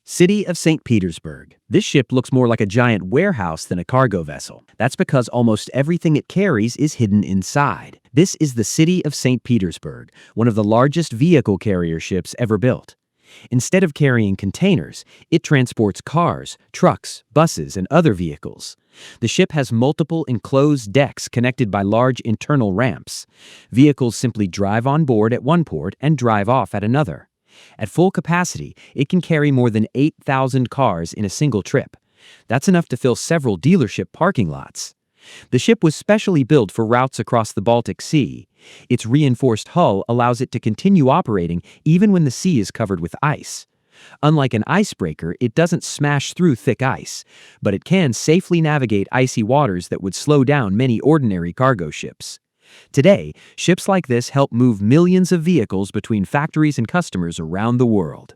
City of St. Petersburg. This ship looks more like a giant warehouse than a cargo vessel. That's because almost everything it carries is hidden inside. This is the City of St. Petersburg, one of the largest vehicle carrier ships ever built. Instead of carrying containers, it transports cars, trucks, buses, and other vehicles. The ship has multiple enclosed decks connected by large internal ramps. Vehicles simply drive on board at one port and drive off at another. At full capacity, it can carry more than 8,000 cars in a single trip. That's enough to fill several dealership parking lots. The ship was specially built for routes across the Baltic Sea. Its reinforced hull allows it to continue operating even when the sea is covered with ice. Unlike an icebreaker, it doesn't smash through thick ice, but it can safely navigate icy waters that would slow down many ordinary cargo ships. Today, ships like this help move millions of vehicles between factories and customers around the world.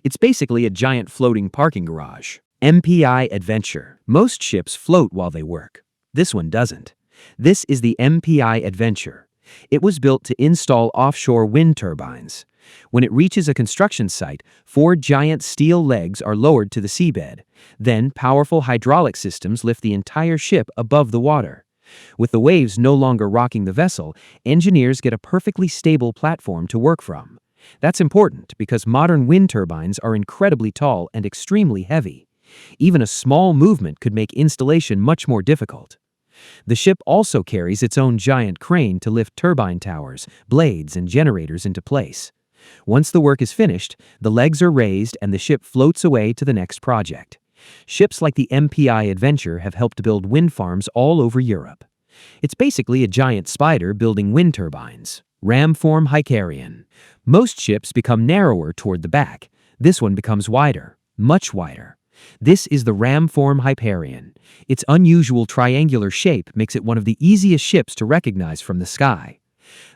It's basically a giant floating parking garage. MPI Adventure. Most ships float while they work. This one doesn't. This is the MPI Adventure. It was built to install offshore wind turbines. When it reaches a construction site, 4 giant steel legs are lowered to the seabed. Then, powerful hydraulic systems lift the entire ship above the water. With the waves no longer rocking the vessel, engineers get a perfectly stable platform to work from. That's important because modern wind turbines are incredibly tall and extremely heavy. Even a small movement could make installation much more difficult. The ship also carries its own giant crane to lift turbine towers, blades, and generators into place. Once the work is finished, the legs are raised and the ship floats away to the next project. Ships like the MPI Adventure have helped build wind farms all over Europe. It's basically a giant spider building wind turbines. Ramform Hyperion. Most ships become narrower toward the back. This one becomes wider, much wider. This is the Ramform Hyperion. Its unusual triangular shape makes it one of the easiest ships to recognize from the sky.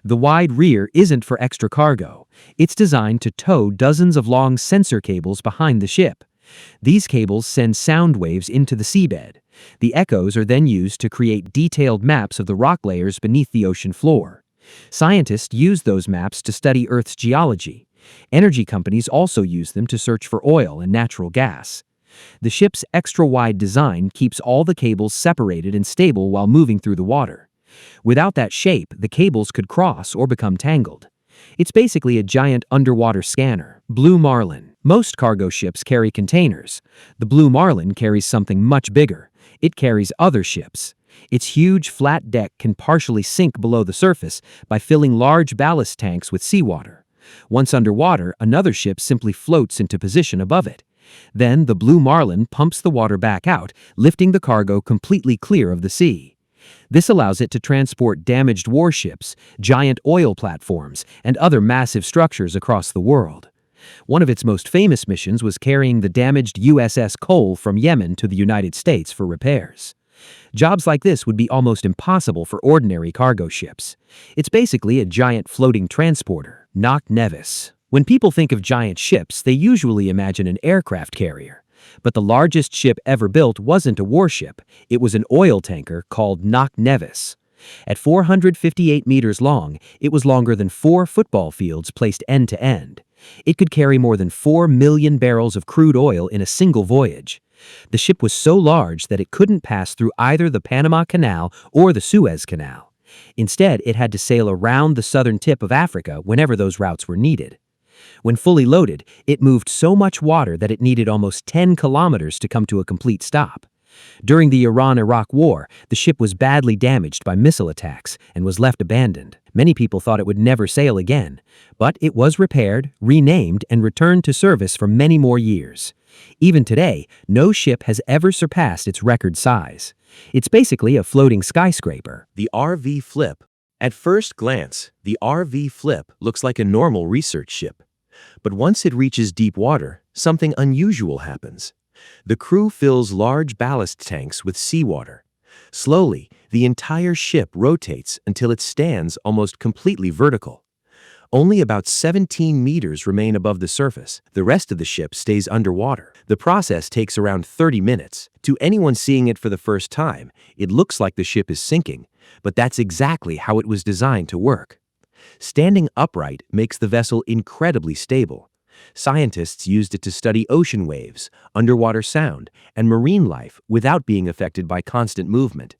The wide rear isn't for extra cargo. It's designed to tow dozens of long sensor cables behind the ship. These cables send sound waves into the seabed. The echoes are then used to create detailed maps of the rock layers beneath the ocean floor. Scientists use those maps to study Earth's geology. Energy companies also use them to search for oil and natural gas. The ship's extra-wide design keeps all the cables separated and stable while moving through the water. Without that shape, the cables could cross or become tangled. It's basically a giant underwater scanner. Blue Marlin. Most cargo ships carry containers. The Blue Marlin carries something much bigger. It carries other ships. Its huge flat deck can partially sink below the surface by filling large ballast tanks with seawater. Once underwater, another ship simply floats into position above it. Then the Blue Marlin pumps the water back out, lifting the cargo completely clear of the sea. This allows it to transport damaged warships, giant oil platforms, and other massive structures across the world. One of its most famous missions was carrying the damaged USS Cole from Yemen to the United States for repairs. Jobs like this would be almost impossible for ordinary cargo ships. It's basically a giant floating transporter. Nevis. When people think of giant ships, they usually imagine an aircraft carrier. But the largest ship ever built wasn't a warship. It was an oil tanker called Nevis. At 458 meters long, it was longer than 4 football fields placed end to end. It could carry more than 4 million barrels of crude oil in a single voyage. The ship was so large that it couldn't pass through either the Panama Canal or the Suez Canal. Instead, it had to sail around the southern tip of Africa whenever those routes were needed. When fully loaded, it moved so much water that it needed almost 10 kilometers to come to a complete stop. During the Iran-Iraq War, the ship was badly damaged by missile attacks and was left abandoned. Many people thought it would never sail again, but it was repaired, renamed, and returned to service for many more years. Even today, no ship has ever surpassed its record size. It's basically a floating skyscraper. The RV Flip. At first glance, the RV Flip looks like a normal research ship. But once it reaches deep water, something unusual happens. The crew fills large ballast tanks with seawater. Slowly, the entire ship rotates until it stands almost completely vertical. Only about 17 meters remain above the surface. The rest of the ship stays underwater. The process takes around 30 minutes. To anyone seeing it for the first time, it looks like the ship is sinking, but that's exactly how it was designed to work. Standing upright makes the vessel incredibly stable. Scientists used it to study ocean waves, underwater sound, and marine life without being affected by constant movement.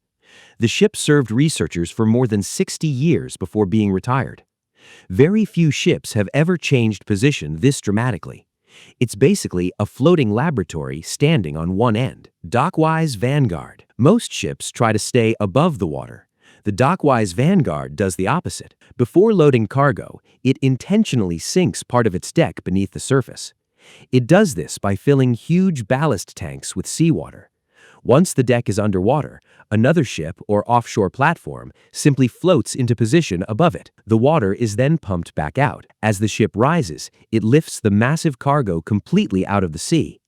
The ship served researchers for more than 60 years before being retired. Very few ships have ever changed position this dramatically. It's basically a floating laboratory standing on one end. Dockwise Vanguard. Most ships try to stay above the water. The Dockwise Vanguard does the opposite. Before loading cargo, it intentionally sinks part of its deck beneath the surface. It does this by filling huge ballast tanks with seawater. Once the deck is underwater, another ship or offshore platform simply floats into position above it. The water is then pumped back out. As the ship rises, it lifts the massive cargo completely out of the sea.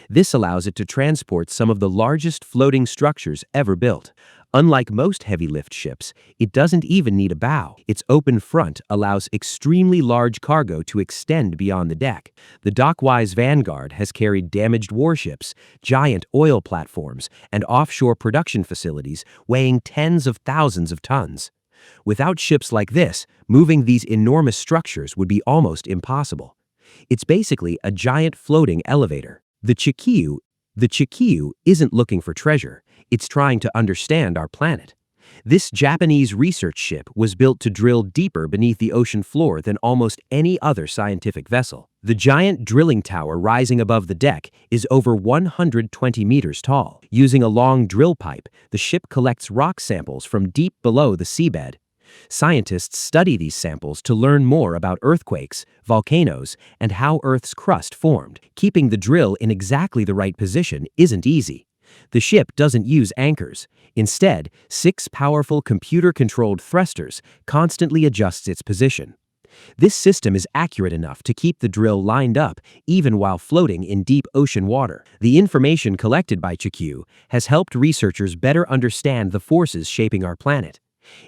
This allows it to transport some of the largest floating structures ever built. Unlike most heavy-lift ships, it doesn't even need a bow. Its open front allows extremely large cargo to extend beyond the deck. The Dockwise Vanguard has carried damaged warships, giant oil platforms, and offshore production facilities weighing tens of thousands of tons. Without ships like this, moving these enormous structures would be almost impossible. It's basically a giant floating elevator. The Chikyu isn't looking for treasure. It's trying to understand our planet. This Japanese research ship was built to drill deeper beneath the ocean floor than almost any other scientific vessel. The giant drilling tower rising above the deck is over 120 meters tall. Using a long drill pipe, the ship collects rock samples from deep below the seabed. Scientists study these samples to learn more about earthquakes, volcanoes, and how Earth's crust formed. Keeping the drill in exactly the right position isn't easy. The ship doesn't use anchors. Instead, 6 powerful computer-controlled thrusters constantly adjusts its position. This system is accurate enough to keep the drill lined up even while floating in deep ocean water. The information collected by Chikyu has helped researchers better understand the forces shaping our planet.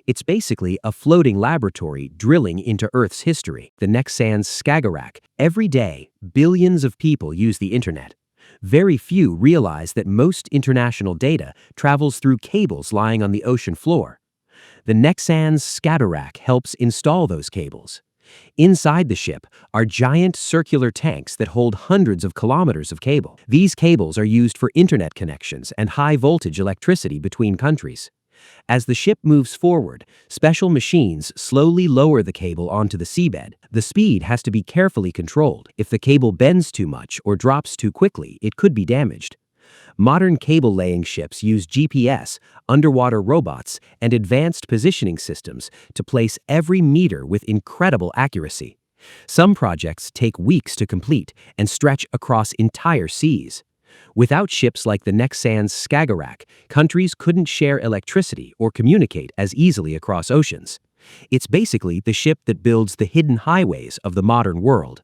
It's basically a floating laboratory drilling into Earth's history. The Nexans Skagerrak. Every day, billions of people use the internet. Very few realize that most international data travels through cables lying on the ocean floor. The Nexans Skagerrak helps install those cables. Inside the ship are giant circular tanks that hold hundreds of kilometers of cable. These cables are used for internet connections and high-voltage electricity between countries. As the ship moves forward, special machines slowly lower the cable onto the seabed. The speed has to be carefully controlled. If the cable bends too much or drops too quickly, it could be damaged. Modern cable-laying ships use GPS, underwater robots, and advanced positioning systems to place every meter with incredible accuracy. Some projects take weeks to complete and stretch across entire seas. Without ships like the Nexans Skagerrak, countries couldn't share electricity or communicate as easily across oceans. It's basically the ship that builds the hidden highways of the modern world.